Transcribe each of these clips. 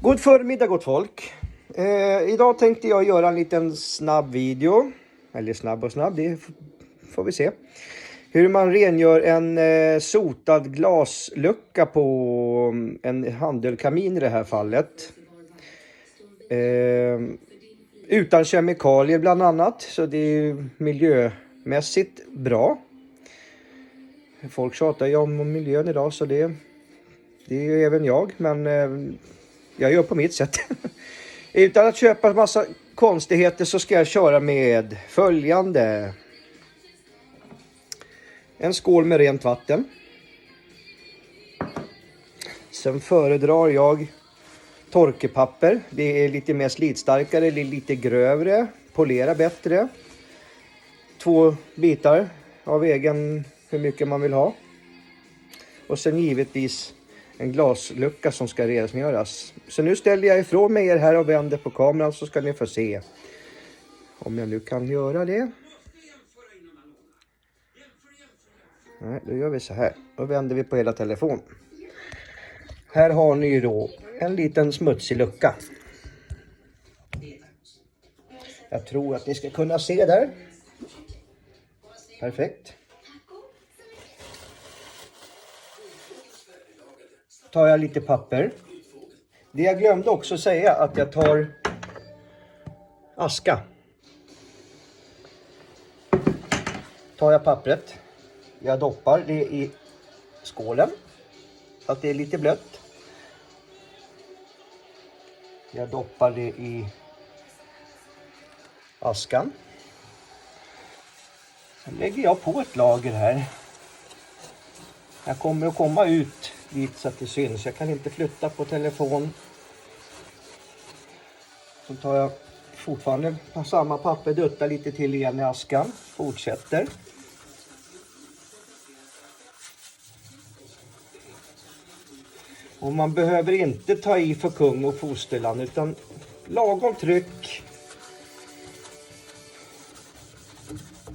God förmiddag gott folk. Idag tänkte jag göra en liten snabb video. Eller snabb och snabb, det får vi se. Hur man rengör en sotad glaslucka på en handelkamin i det här fallet. Utan kemikalier bland annat. Så det är miljömässigt bra. Folk tjatar ju om miljön idag, så det är ju även jag. Men jag gör på mitt sätt. Utan att köpa massa konstigheter så ska jag köra med följande. En skål med rent vatten. Sen föredrar jag torkepapper. Det är lite mer slitstarkare, lite grövre, polera bättre. 2 bitar av egen hur mycket man vill ha. Och sen givetvis en glaslucka som ska rengöras. Så nu ställer jag ifrån mig er här och vänder på kameran så ska ni få se. Om jag nu kan göra det. Nej, då gör vi så här. Då vänder vi på hela telefonen. Här har ni då en liten smutsig lucka. Jag tror att ni ska kunna se där. Perfekt. Tar jag lite papper. Det jag glömde också säga att jag tar aska. Tar jag pappret. Jag doppar det i skålen. Så att det är lite blött. Jag doppar det i askan. Sen lägger jag på ett lager här. Jag kommer att komma ut dit så att det syns. Jag kan inte flytta på telefon. Så tar jag fortfarande på samma papper, duttar lite till igen i askan. Fortsätter. Och man behöver inte ta i för kung och fosterland utan lagom tryck.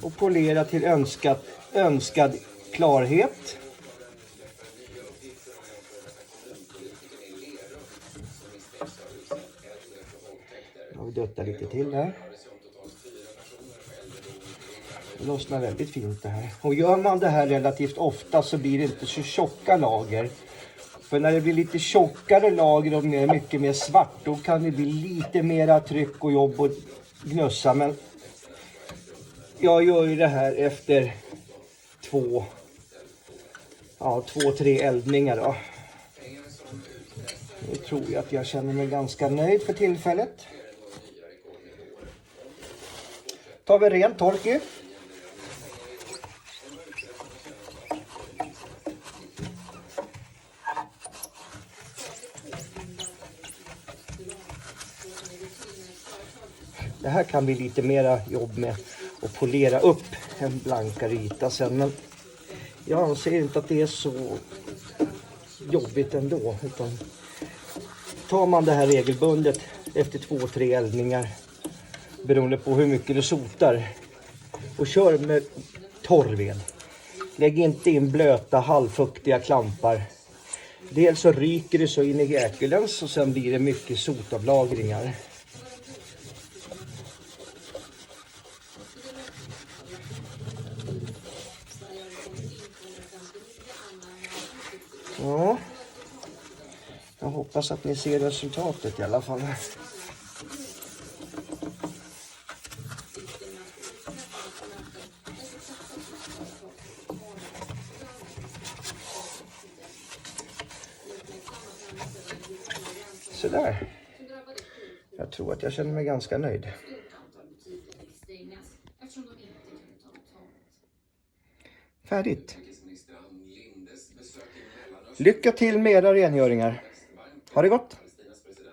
Och polera till önskad klarhet. Jag duttar lite till där. Det lossnar väldigt fint det här. Och gör man det här relativt ofta så blir det inte så tjocka lager. För när det blir lite tjockare lager och mycket mer svart, då kan det bli lite mera tryck och jobb och gnussa. Men jag gör ju det här efter 2-3 eldningar då. Nu tror jag att jag känner mig ganska nöjd för tillfället. Tar vi rent tork i. Det här kan bli lite mera jobb med att polera upp en blankare yta sen. Men jag anser inte att det är så jobbigt ändå. Utan tar man det här regelbundet efter 2-3 eldningar, beroende på hur mycket du sotar, och kör med torrved. Lägg inte in blöta, halvfuktiga klampar. Dels så ryker det så in i jäkulens och sen blir det mycket sotavlagringar. Ja, jag hoppas att ni ser resultatet i alla fall. Så där. Jag tror att jag känner mig ganska nöjd. Färdigt. Lycka till med era rengöringar. Ha det gott!